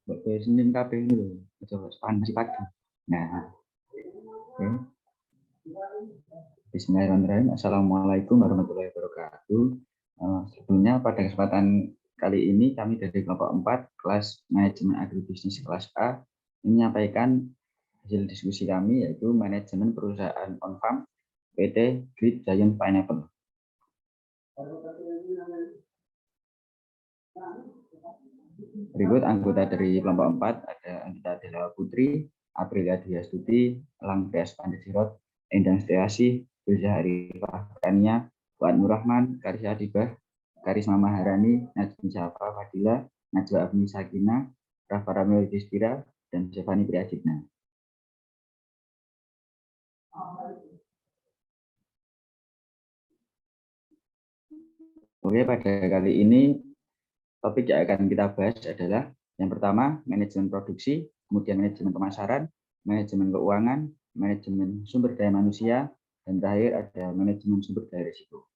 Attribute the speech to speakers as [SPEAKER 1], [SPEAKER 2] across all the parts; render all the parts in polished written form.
[SPEAKER 1] Buat Senin kabeh ini lho, coba masih pagi. Nah, oke. Bismillahirrahmanirrahim. Assalamualaikum warahmatullahi wabarakatuh. Sebelumnya pada kesempatan kali ini kami dari kelompok 4 kelas manajemen agribisnis kelas A menyampaikan hasil diskusi kami yaitu manajemen perusahaan on farm PT Great Giant Pineapple. Berikut anggota dari kelompok 4 ada Anita Dela Putri, Aprilia Diastuti, Langkas Pandesirot, Endang Setiasih, Bilza Arifah Kania, Fuad Nurrahman, Karisya Adibah, Karisma Maharani, Najmi Syafa Fadila, Najwa Afni Sakina, Rafa Ramil Distira, dan Stefani Priajitna. Oke, pada kali ini topik yang akan kita bahas adalah yang pertama manajemen produksi, kemudian manajemen pemasaran, manajemen keuangan, manajemen sumber daya manusia, dan terakhir ada manajemen sumber daya risiko.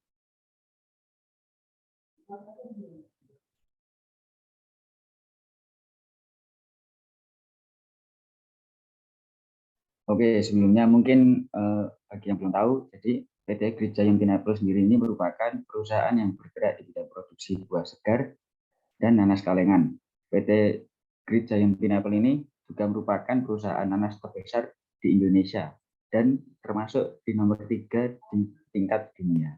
[SPEAKER 1] Oke, sebelumnya mungkin bagi yang belum tahu, jadi PT Great Giant Pineapple sendiri ini merupakan perusahaan yang bergerak di bidang produksi buah segar dan nanas kalengan. PT Great Giant Pineapple ini juga merupakan perusahaan nanas terbesar di Indonesia dan termasuk di nomor 3 di tingkat dunia.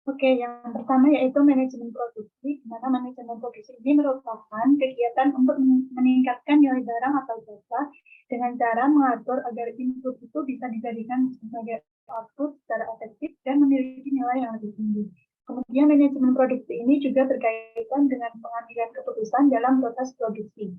[SPEAKER 2] Oke, yang pertama yaitu manajemen produksi, di mana manajemen produksi ini merupakan kegiatan untuk meningkatkan nilai barang atau jasa dengan cara mengatur agar input itu bisa dijadikan sebagai output secara efektif dan memiliki nilai yang lebih tinggi. Kemudian manajemen produksi ini juga berkaitan dengan pengambilan keputusan dalam proses produksi.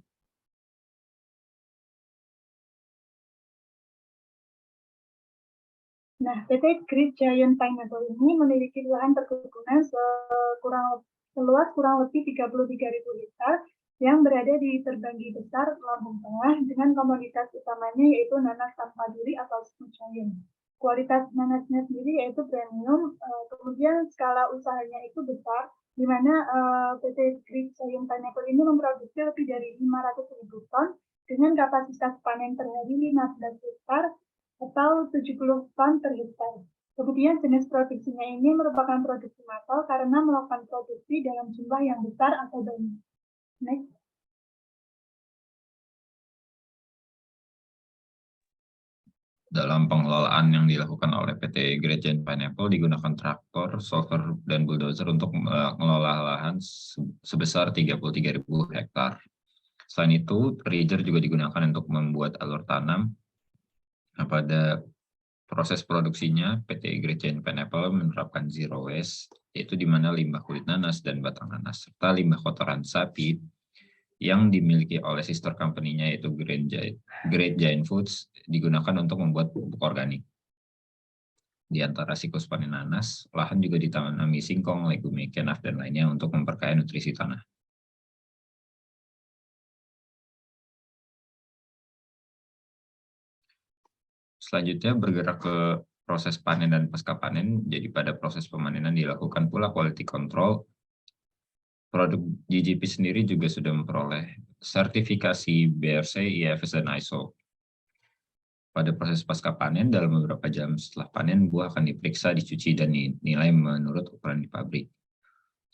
[SPEAKER 2] Nah, PT Great Giant Pineapple ini memiliki lahan perkebunan seluas kurang lebih 33.000 hektar yang berada di Terbanggi Besar, Lampung Tengah dengan komoditas utamanya yaitu nanas tanpa duri atau smooth giant. Kualitas nanasnya sendiri yaitu premium, kemudian skala usahanya itu besar, di mana PT Great Giant Pineapple ini memproduksi lebih dari 500.000 ton dengan kapasitas panen per hari 15 hektar atau 70 ton per hektar. Kemudian jenis produksinya ini merupakan produksi massal karena melakukan produksi dalam jumlah yang besar atau banyak. Next.
[SPEAKER 3] Dalam pengelolaan yang dilakukan oleh PT Great Giant Pineapple digunakan traktor, solver, dan bulldozer untuk mengelola lahan sebesar 33.000 hektar. Selain itu, ridger juga digunakan untuk membuat alur tanam. Nah, pada proses produksinya, PT Great Giant Pineapple menerapkan zero waste, yaitu di mana limbah kulit nanas dan batang nanas, serta limbah kotoran sapi yang dimiliki oleh sister company-nya yaitu Great Giant Foods digunakan untuk membuat pupuk organik. Di antara siklus panen nanas, lahan juga ditanami singkong, legume, kenaf, dan lainnya untuk memperkaya nutrisi tanah. Selanjutnya bergerak ke proses panen dan pasca panen. Jadi pada proses pemanenan dilakukan pula quality control. Produk GGP sendiri juga sudah memperoleh sertifikasi BRC, IFS, dan ISO. Pada proses pasca panen, dalam beberapa jam setelah panen, buah akan diperiksa, dicuci, dan dinilai menurut ukuran di pabrik.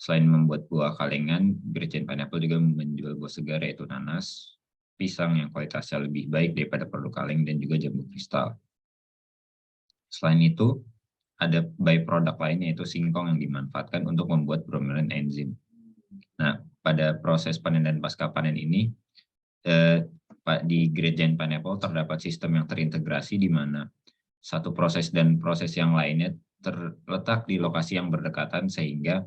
[SPEAKER 3] Selain membuat buah kalengan, Great Giant Pineapple juga menjual buah segar yaitu nanas, pisang yang kualitasnya lebih baik daripada produk kaleng, dan juga jambu kristal. Selain itu, ada byproduct lainnya yaitu singkong yang dimanfaatkan untuk membuat bromelain enzim. Nah, pada proses panen dan pasca panen ini, di Great Giant Pineapple terdapat sistem yang terintegrasi di mana satu proses dan proses yang lainnya terletak di lokasi yang berdekatan sehingga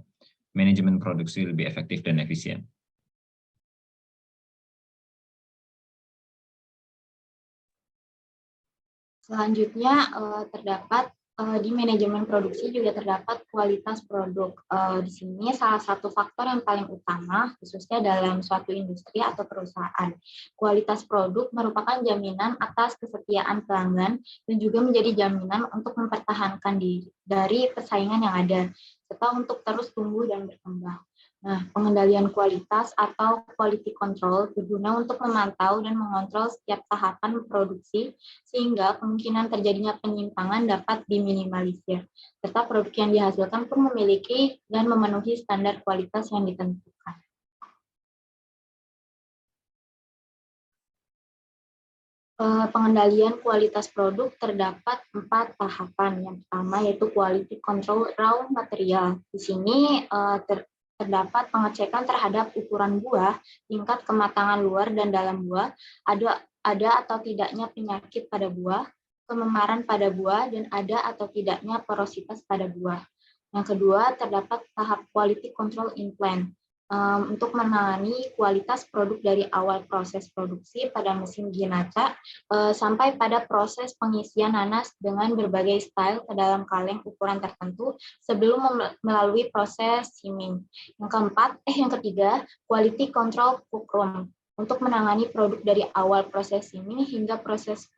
[SPEAKER 3] manajemen produksi lebih efektif dan efisien.
[SPEAKER 4] Selanjutnya terdapat Di manajemen produksi juga terdapat kualitas produk. Di sini salah satu faktor yang paling utama, khususnya dalam suatu industri atau perusahaan. Kualitas produk merupakan jaminan atas kesetiaan pelanggan dan juga menjadi jaminan untuk mempertahankan diri dari persaingan yang ada, serta untuk terus tumbuh dan berkembang. Nah, pengendalian kualitas atau quality control berguna untuk memantau dan mengontrol setiap tahapan produksi sehingga kemungkinan terjadinya penyimpangan dapat diminimalisir, serta produk yang dihasilkan pun memiliki dan memenuhi standar kualitas yang ditentukan. Pengendalian kualitas produk terdapat 4 tahapan. Yang pertama yaitu quality control raw material. Di sini terdapat pengecekan terhadap ukuran buah, tingkat kematangan luar dan dalam buah, ada atau tidaknya penyakit pada buah, kememaran pada buah, dan ada atau tidaknya porositas pada buah. Yang kedua, terdapat tahap quality control in plant untuk menangani kualitas produk dari awal proses produksi pada mesin ginaca sampai pada proses pengisian nanas dengan berbagai style ke dalam kaleng ukuran tertentu sebelum melalui proses simming. Yang ketiga, quality control cookroom untuk menangani produk dari awal proses simming hingga proses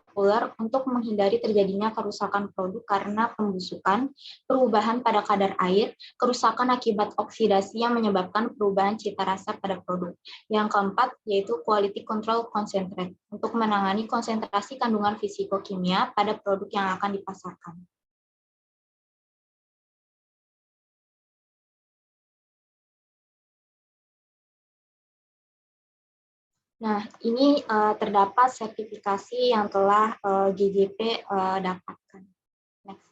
[SPEAKER 4] cooler untuk menghindari terjadinya kerusakan produk karena pembusukan, perubahan pada kadar air, kerusakan akibat oksidasi yang menyebabkan perubahan cita rasa pada produk. Yang keempat yaitu quality control concentrate untuk menangani konsentrasi kandungan fisikokimia pada produk yang akan dipasarkan. Nah, ini terdapat sertifikasi yang telah GJP dapatkan. Next.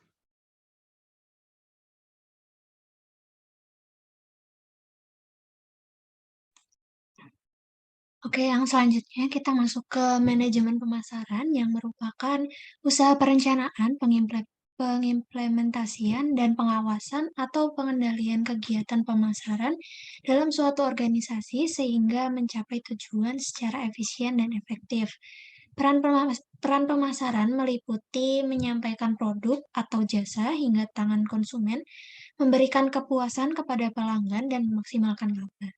[SPEAKER 5] Oke, yang selanjutnya kita masuk ke manajemen pemasaran yang merupakan usaha perencanaan, pengimplementasian, dan pengawasan atau pengendalian kegiatan pemasaran dalam suatu organisasi sehingga mencapai tujuan secara efisien dan efektif. Peran pemasaran meliputi menyampaikan produk atau jasa hingga tangan konsumen, memberikan kepuasan kepada pelanggan, dan memaksimalkan laba.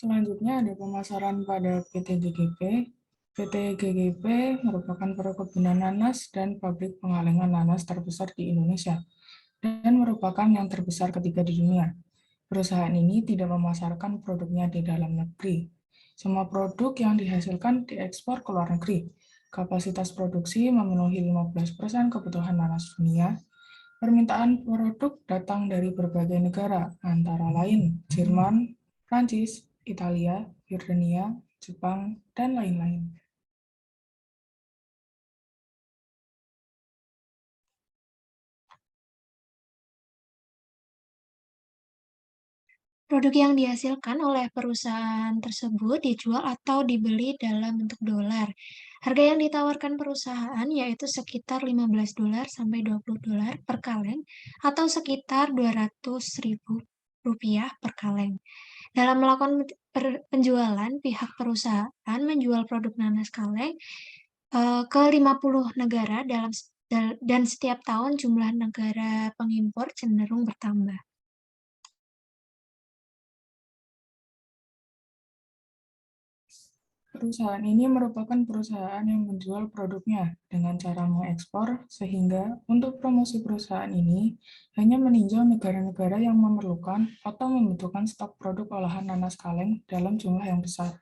[SPEAKER 6] Selanjutnya ada pemasaran pada PT GGP. PT GGP merupakan perkebunan nanas dan pabrik pengalengan nanas terbesar di Indonesia dan merupakan yang terbesar ketiga di dunia. Perusahaan ini tidak memasarkan produknya di dalam negeri. Semua produk yang dihasilkan diekspor ke luar negeri. Kapasitas produksi memenuhi 15% kebutuhan nanas dunia. Permintaan produk datang dari berbagai negara, antara lain Jerman, Prancis, Italia, Yordania, Jepang, dan lain-lain.
[SPEAKER 5] Produk yang dihasilkan oleh perusahaan tersebut dijual atau dibeli dalam bentuk dolar. Harga yang ditawarkan perusahaan yaitu sekitar $15 sampai $20 per kaleng atau sekitar Rp200.000 per kaleng. Dalam melakukan penjualan, pihak perusahaan menjual produk nanas kaleng ke 50 negara dan setiap tahun jumlah negara pengimpor cenderung bertambah.
[SPEAKER 6] Perusahaan ini merupakan perusahaan yang menjual produknya dengan cara mengekspor, sehingga untuk promosi perusahaan ini hanya meninjau negara-negara yang memerlukan atau membutuhkan stok produk olahan nanas kaleng dalam jumlah yang besar.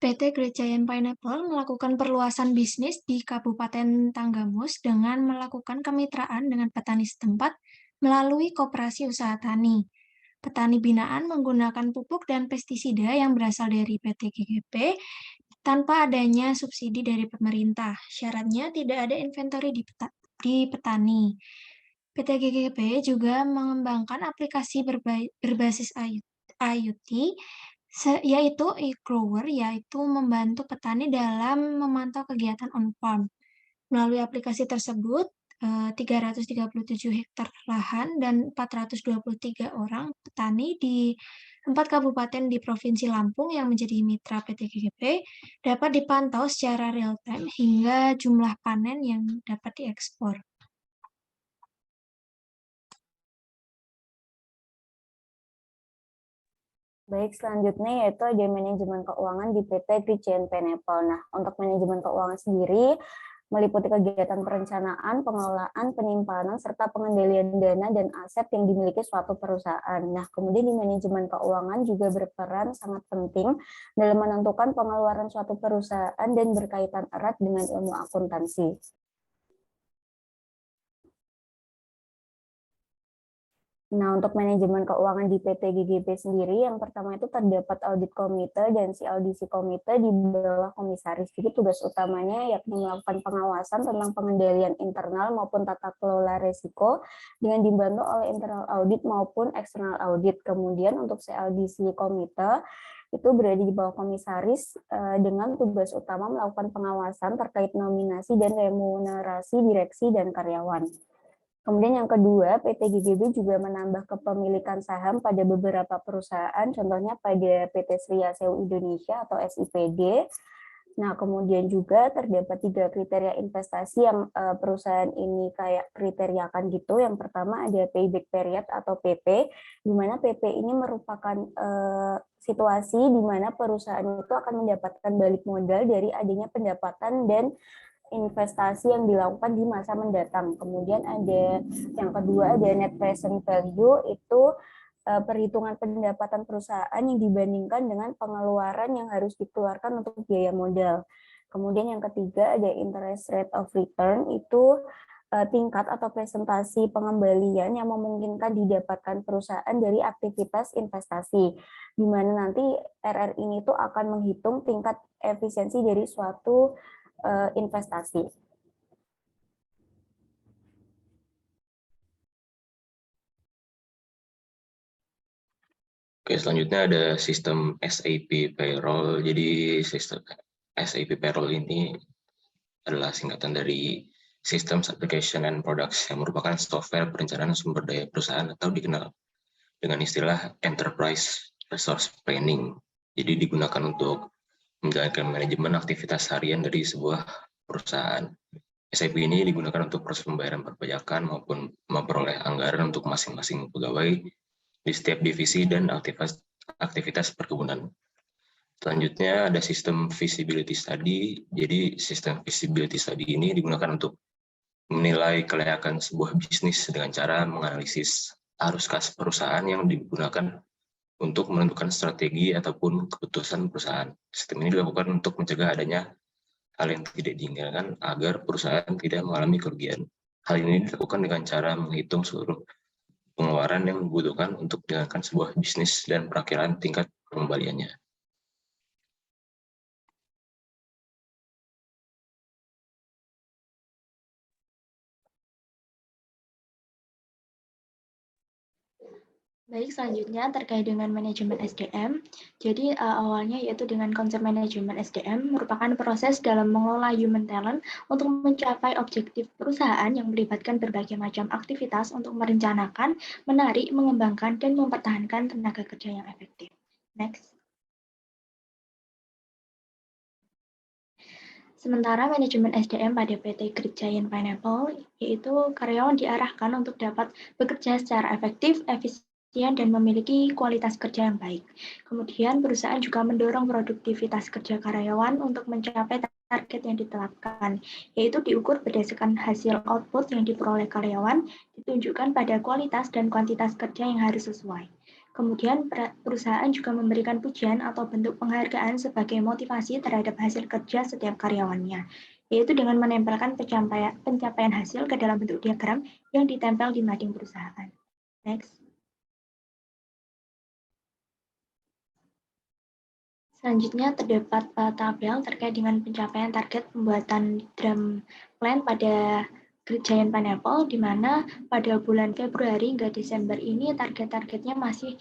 [SPEAKER 5] PT Great Giant Pineapple melakukan perluasan bisnis di Kabupaten Tanggamus dengan melakukan kemitraan dengan petani setempat melalui koperasi usaha tani. Petani binaan menggunakan pupuk dan pestisida yang berasal dari PT GGP tanpa adanya subsidi dari pemerintah. Syaratnya tidak ada inventory di petani. PT GGP juga mengembangkan aplikasi berbasis IoT yaitu e-grower, yaitu membantu petani dalam memantau kegiatan on-farm. Melalui aplikasi tersebut, 337 hektar lahan dan 423 orang petani di 4 kabupaten di Provinsi Lampung yang menjadi mitra PT GGP dapat dipantau secara real-time hingga jumlah panen yang dapat diekspor.
[SPEAKER 7] Baik, selanjutnya yaitu ada manajemen keuangan di PT Grid Giant Pineapple. Nah, untuk manajemen keuangan sendiri meliputi kegiatan perencanaan, pengelolaan, penyimpanan, serta pengendalian dana dan aset yang dimiliki suatu perusahaan. Nah, kemudian di manajemen keuangan juga berperan sangat penting dalam menentukan pengeluaran suatu perusahaan dan berkaitan erat dengan ilmu akuntansi. Nah, untuk manajemen keuangan di PT GGP sendiri, yang pertama itu terdapat audit komite dan si audisi komite di bawah komisaris. Jadi tugas utamanya yakni melakukan pengawasan tentang pengendalian internal maupun tata kelola risiko dengan dibantu oleh internal audit maupun eksternal audit. Kemudian untuk si audisi komite itu berada di bawah komisaris dengan tugas utama melakukan pengawasan terkait nominasi dan remunerasi direksi dan karyawan. Kemudian yang kedua, PT GGB juga menambah kepemilikan saham pada beberapa perusahaan, contohnya pada PT Sri Asewu Indonesia atau SIPD. Nah, kemudian juga terdapat 3 kriteria investasi yang perusahaan ini kayak kriteriakan gitu. Yang pertama ada payback period atau PP, di mana PP ini merupakan situasi di mana perusahaan itu akan mendapatkan balik modal dari adanya pendapatan dan investasi yang dilakukan di masa mendatang. Kemudian ada yang kedua ada net present value, itu perhitungan pendapatan perusahaan yang dibandingkan dengan pengeluaran yang harus dikeluarkan untuk biaya modal. Kemudian yang ketiga ada interest rate of return, itu tingkat atau presentasi pengembalian yang memungkinkan didapatkan perusahaan dari aktivitas investasi, di mana nanti RR ini tuh akan menghitung tingkat efisiensi dari suatu investasi.
[SPEAKER 8] Oke, selanjutnya ada sistem SAP Payroll. Jadi sistem SAP Payroll ini adalah singkatan dari Systems Application and Products yang merupakan software perencanaan sumber daya perusahaan atau dikenal dengan istilah Enterprise Resource Planning. Jadi digunakan untuk menjalankan manajemen aktivitas harian dari sebuah perusahaan. SAP ini digunakan untuk proses pembayaran perpajakan maupun memperoleh anggaran untuk masing-masing pegawai di setiap divisi dan aktivitas perkebunan. Selanjutnya ada sistem feasibility study. Jadi sistem feasibility study ini digunakan untuk menilai kelayakan sebuah bisnis dengan cara menganalisis arus kas perusahaan yang digunakan untuk menentukan strategi ataupun keputusan perusahaan. Sistem ini dilakukan untuk mencegah adanya hal yang tidak diinginkan agar perusahaan tidak mengalami kerugian. Hal ini dilakukan dengan cara menghitung seluruh pengeluaran yang dibutuhkan untuk menjalankan sebuah bisnis dan perakiraan tingkat pengembaliannya.
[SPEAKER 4] Baik, selanjutnya terkait dengan manajemen SDM. Jadi awalnya yaitu dengan konsep manajemen SDM merupakan proses dalam mengelola human talent untuk mencapai objektif perusahaan yang melibatkan berbagai macam aktivitas untuk merencanakan, menarik, mengembangkan, dan mempertahankan tenaga kerja yang efektif. Next. Sementara manajemen SDM pada PT Grid Giant Pineapple, yaitu karyawan diarahkan untuk dapat bekerja secara efektif, efisien, dan memiliki kualitas kerja yang baik. Kemudian perusahaan juga mendorong produktivitas kerja karyawan untuk mencapai target yang ditetapkan, yaitu diukur berdasarkan hasil output yang diperoleh karyawan, ditunjukkan pada kualitas dan kuantitas kerja yang harus sesuai. Kemudian perusahaan juga memberikan pujian atau bentuk penghargaan sebagai motivasi terhadap hasil kerja setiap karyawannya, yaitu dengan menempelkan pencapaian hasil ke dalam bentuk diagram yang ditempel di mading perusahaan. Next. Selanjutnya terdapat tabel terkait dengan pencapaian target pembuatan drum plan pada Grid Giant Pineapple, di mana pada bulan Februari hingga Desember ini target-targetnya masih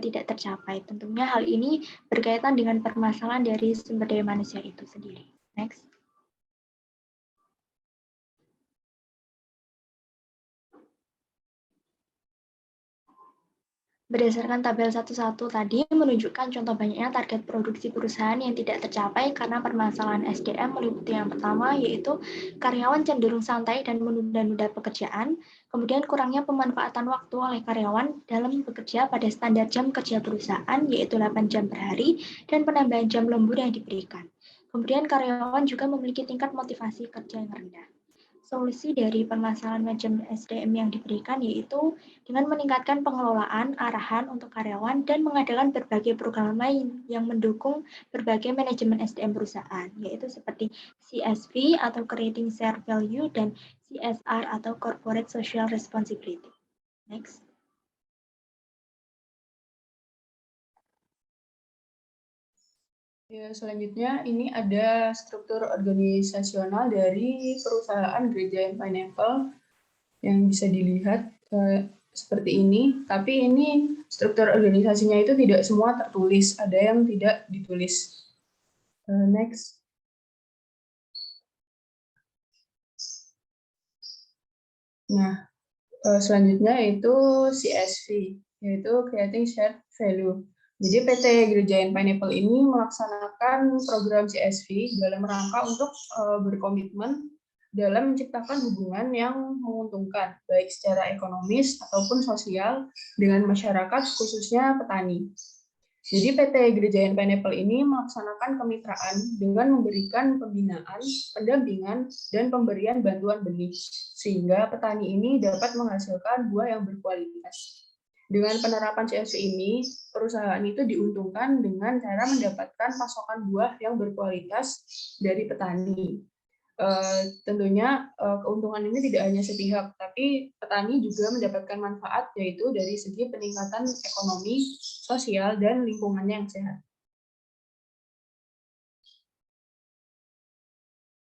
[SPEAKER 4] tidak tercapai. Tentunya hal ini berkaitan dengan permasalahan dari sumber daya manusia itu sendiri. Next. Berdasarkan tabel 11 tadi menunjukkan contoh banyaknya target produksi perusahaan yang tidak tercapai karena permasalahan SDM meliputi yang pertama yaitu karyawan cenderung santai dan menunda-nunda pekerjaan, kemudian kurangnya pemanfaatan waktu oleh karyawan dalam bekerja pada standar jam kerja perusahaan yaitu 8 jam per hari dan penambahan jam lembur yang diberikan. Kemudian karyawan juga memiliki tingkat motivasi kerja yang rendah. Solusi dari permasalahan manajemen SDM yang diberikan yaitu dengan meningkatkan pengelolaan, arahan untuk karyawan, dan mengadakan berbagai program lain yang mendukung berbagai manajemen SDM perusahaan, yaitu seperti CSV atau Creating Shared Value dan CSR atau Corporate Social Responsibility. Next.
[SPEAKER 6] Ya, selanjutnya ini ada struktur organisasional dari perusahaan Gereja Pineapple yang bisa dilihat seperti ini. Tapi ini struktur organisasinya itu tidak semua tertulis, ada yang tidak ditulis. Next. Nah, selanjutnya yaitu CSV, yaitu Creating Shared Value. Jadi PT Gereja Pineapple ini melaksanakan program CSV dalam rangka untuk berkomitmen dalam menciptakan hubungan yang menguntungkan, baik secara ekonomis ataupun sosial dengan masyarakat, khususnya petani. Jadi PT Gereja Pineapple ini melaksanakan kemitraan dengan memberikan pembinaan, pendampingan, dan pemberian bantuan benih, sehingga petani ini dapat menghasilkan buah yang berkualitas. Dengan penerapan CSV ini, perusahaan itu diuntungkan dengan cara mendapatkan pasokan buah yang berkualitas dari petani. Tentunya keuntungan ini tidak hanya sepihak, tapi petani juga mendapatkan manfaat, yaitu dari segi peningkatan ekonomi, sosial, dan lingkungannya yang sehat.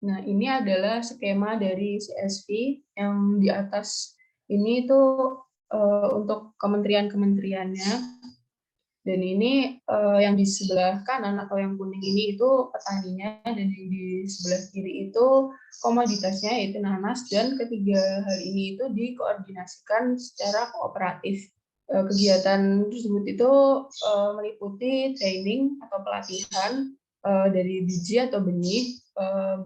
[SPEAKER 6] Nah, ini adalah skema dari CSV yang di atas ini itu untuk kementerian-kementeriannya. Dan ini yang di sebelah kanan atau yang kuning ini itu petaninya, dan yang di sebelah kiri itu komoditasnya yaitu nanas, dan ketiga hal ini itu dikoordinasikan secara kooperatif. Kegiatan tersebut itu meliputi training atau pelatihan dari biji atau benih,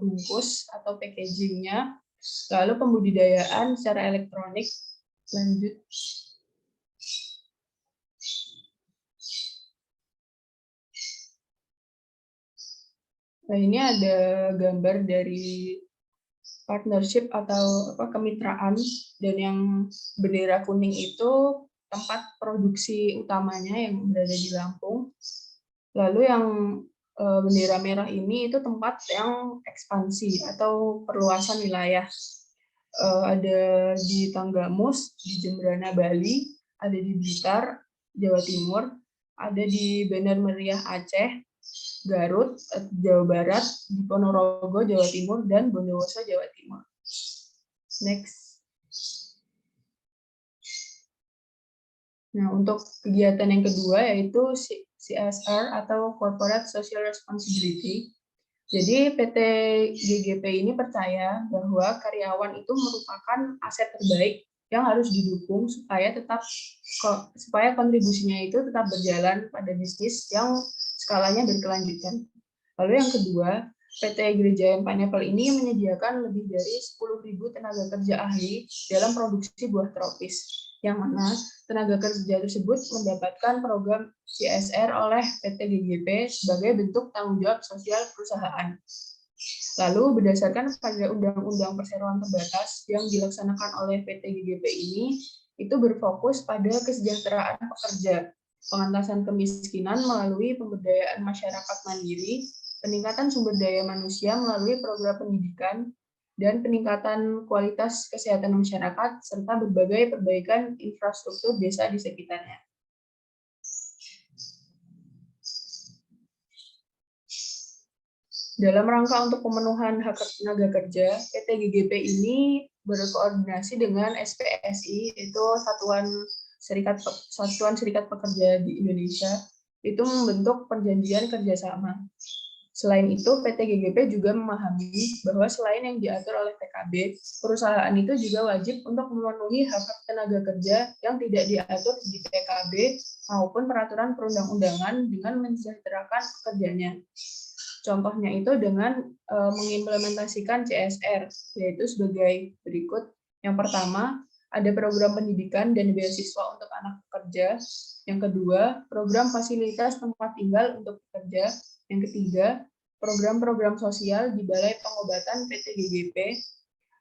[SPEAKER 6] bungkus atau packagingnya, lalu pembudidayaan secara elektronik. Lanjut. Nah, ini ada gambar dari partnership atau kemitraan, dan yang bendera kuning itu tempat produksi utamanya yang berada di Lampung. Lalu yang bendera merah ini itu tempat yang ekspansi atau perluasan wilayah. Ada di Tanggamus, di Jemberana, Bali, ada di Blitar, Jawa Timur, ada di Bandar Meriah, Aceh, Garut, Jawa Barat, di Ponorogo, Jawa Timur, dan Bondowoso, Jawa Timur. Next. Nah, untuk kegiatan yang kedua yaitu CSR atau Corporate Social Responsibility. Jadi PT GGP ini percaya bahwa karyawan itu merupakan aset terbaik yang harus didukung supaya kontribusinya itu tetap berjalan pada bisnis yang skalanya berkelanjutan. Lalu yang kedua, PT Gereja Pineapple ini menyediakan lebih dari 10.000 tenaga kerja ahli dalam produksi buah tropis, yang mana tenaga kerja tersebut mendapatkan program CSR oleh PT GGP sebagai bentuk tanggung jawab sosial perusahaan. Lalu berdasarkan pada Undang-Undang Perseroan Terbatas yang dilaksanakan oleh PT GGP ini, itu berfokus pada kesejahteraan pekerja, pengentasan kemiskinan melalui pemberdayaan masyarakat mandiri, peningkatan sumber daya manusia melalui program pendidikan, dan peningkatan kualitas kesehatan masyarakat, serta berbagai perbaikan infrastruktur desa di sekitarnya. Dalam rangka untuk pemenuhan hak tenaga kerja, PT GGP ini berkoordinasi dengan SPSI, itu Satuan Serikat Pekerja di Indonesia, itu membentuk perjanjian kerjasama.
[SPEAKER 9] Selain itu, PT GGP juga memahami bahwa selain yang diatur oleh PKB, perusahaan itu juga wajib untuk memenuhi hak-hak tenaga kerja yang tidak diatur di PKB maupun peraturan perundang-undangan dengan mensejahterakan pekerjanya. Contohnya itu dengan mengimplementasikan CSR, yaitu sebagai berikut. Yang pertama, ada program pendidikan dan beasiswa untuk anak pekerja. Yang kedua, program fasilitas tempat tinggal untuk pekerja. Yang ketiga, program-program sosial di Balai Pengobatan PT GGP,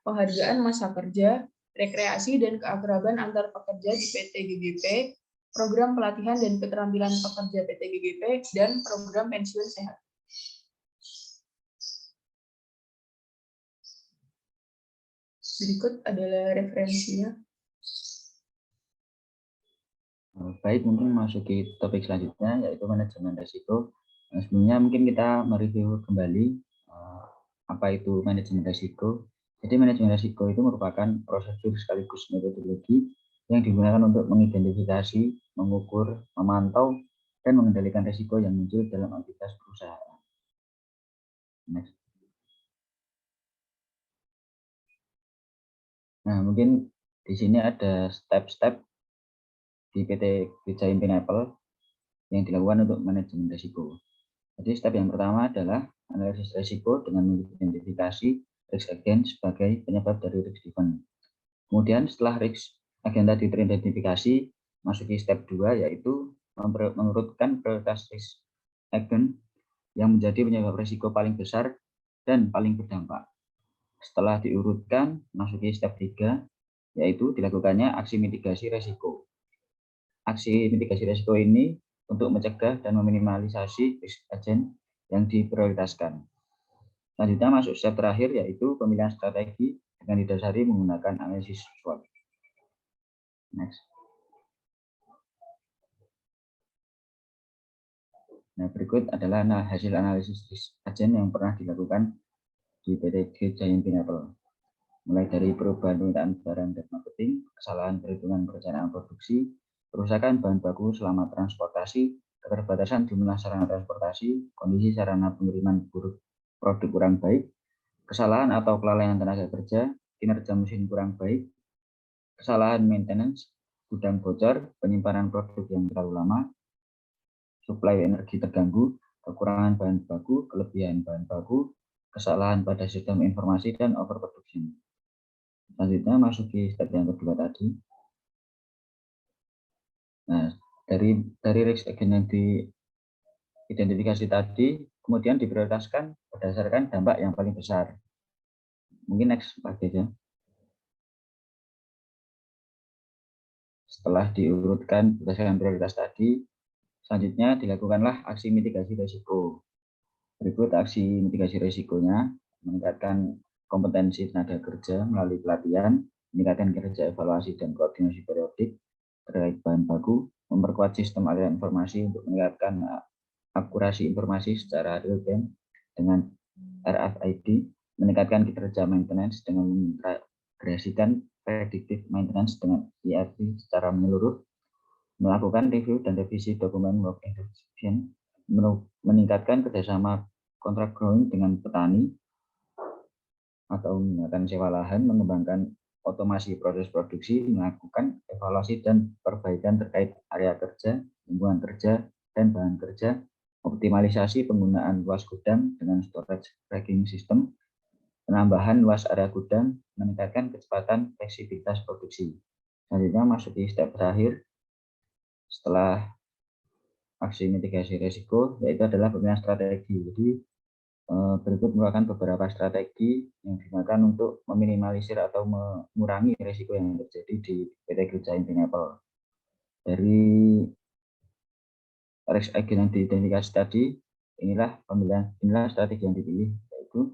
[SPEAKER 9] penghargaan masa kerja, rekreasi dan keakraban antar pekerja di PT GGP, program pelatihan dan keterampilan pekerja PT GGP, dan program pensiun sehat. Berikut adalah referensinya.
[SPEAKER 1] Baik, mungkin masuki topik selanjutnya, yaitu manajemen risiko. Sebelumnya mungkin kita mereview kembali apa itu manajemen risiko. Jadi manajemen risiko itu merupakan prosedur sekaligus metodologi yang digunakan untuk mengidentifikasi, mengukur, memantau, dan mengendalikan risiko yang muncul dalam aktivitas perusahaan. Next. Nah, mungkin di sini ada step-step di PT Grid Giant Pineapple yang dilakukan untuk manajemen risiko. Jadi step yang pertama adalah analisis risiko dengan mengidentifikasi risk agent sebagai penyebab dari risk event. Kemudian setelah risk agent tadi teridentifikasi, masuki step 2 yaitu mengurutkan prioritas risk agent yang menjadi penyebab risiko paling besar dan paling berdampak. Setelah diurutkan, masuki step 3 yaitu dilakukannya aksi mitigasi risiko. Aksi mitigasi risiko ini untuk mencegah dan meminimalisasi risk agent yang diprioritaskan. Selanjutnya masuk step terakhir yaitu pemilihan strategi dengan didasari menggunakan analisis SWOT. Next. Nah, berikut adalah hasil analisis risk agent yang pernah dilakukan di PT Grid Giant Pineapple. Mulai dari perubahan permintaan barang dan marketing, kesalahan perhitungan perencanaan produksi, kerusakan bahan baku selama transportasi, keterbatasan jumlah sarana transportasi, kondisi sarana pengiriman produk kurang baik, kesalahan atau kelalaian tenaga kerja, kinerja mesin kurang baik, kesalahan maintenance, gudang bocor, penyimpanan produk yang terlalu lama, suplai energi terganggu, kekurangan bahan baku, kelebihan bahan baku, kesalahan pada sistem informasi, dan overproduction. Selanjutnya masuki step yang kedua tadi. Nah, dari risk agent yang diidentifikasi tadi, kemudian diprioritaskan berdasarkan dampak yang paling besar. Mungkin next lagi aja. Setelah diurutkan berdasarkan prioritas tadi, selanjutnya dilakukanlah aksi mitigasi risiko. Berikut aksi mitigasi risikonya: meningkatkan kompetensi tenaga kerja melalui pelatihan, meningkatkan kerja evaluasi dan koordinasi periodik terkait bahan baku, memperkuat sistem aliran informasi untuk meningkatkan akurasi informasi secara real time dengan RFID, meningkatkan kinerja maintenance dengan mengintegrasikan predictive maintenance dengan ERP secara menyeluruh, melakukan review dan revisi dokumen work instruction, meningkatkan kerjasama kontrak growing dengan petani atau menggunakan sewa lahan, mengembangkan otomasi proses produksi, melakukan evaluasi dan perbaikan terkait area kerja, lingkungan kerja, dan bahan kerja, optimalisasi penggunaan luas gudang dengan storage racking system, penambahan luas area gudang, meningkatkan kecepatan fleksibilitas produksi. Selanjutnya masuki step terakhir setelah aksi mitigasi risiko, yaitu adalah pemilihan strategi. Jadi berikut merupakan beberapa strategi yang digunakan untuk meminimalisir atau mengurangi risiko yang terjadi di PT Grid Giant Pineapple. Dari risk agent yang diidentifikasi tadi, inilah strategi yang dipilih, yaitu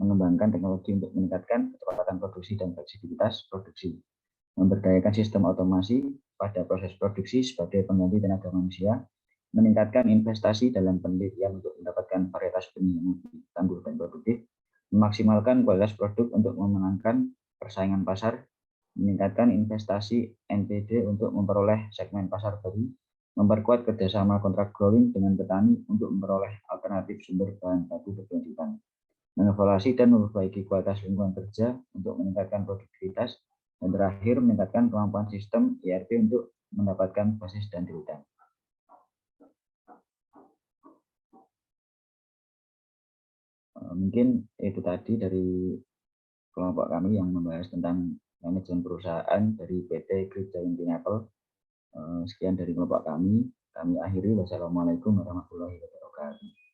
[SPEAKER 1] mengembangkan teknologi untuk meningkatkan kecepatan produksi dan fleksibilitas produksi, memberdayakan sistem otomasi pada proses produksi sebagai pengganti tenaga manusia, meningkatkan investasi dalam penelitian untuk mendapatkan varietas benih yang tangguh dan produktif, memaksimalkan kualitas produk untuk memenangkan persaingan pasar, meningkatkan investasi NPD untuk memperoleh segmen pasar baru, memperkuat kerjasama kontrak growing dengan petani untuk memperoleh alternatif sumber bahan baku berkelanjutan, mengevaluasi dan memperbaiki kualitas lingkungan kerja untuk meningkatkan produktivitas, dan terakhir meningkatkan kemampuan sistem ERP untuk mendapatkan basis dan data. Mungkin itu tadi dari kelompok kami yang membahas tentang manajemen perusahaan dari PT Grid Giant Pineapple. Sekian dari kelompok kami. Kami akhiri. Wassalamualaikum warahmatullahi wabarakatuh.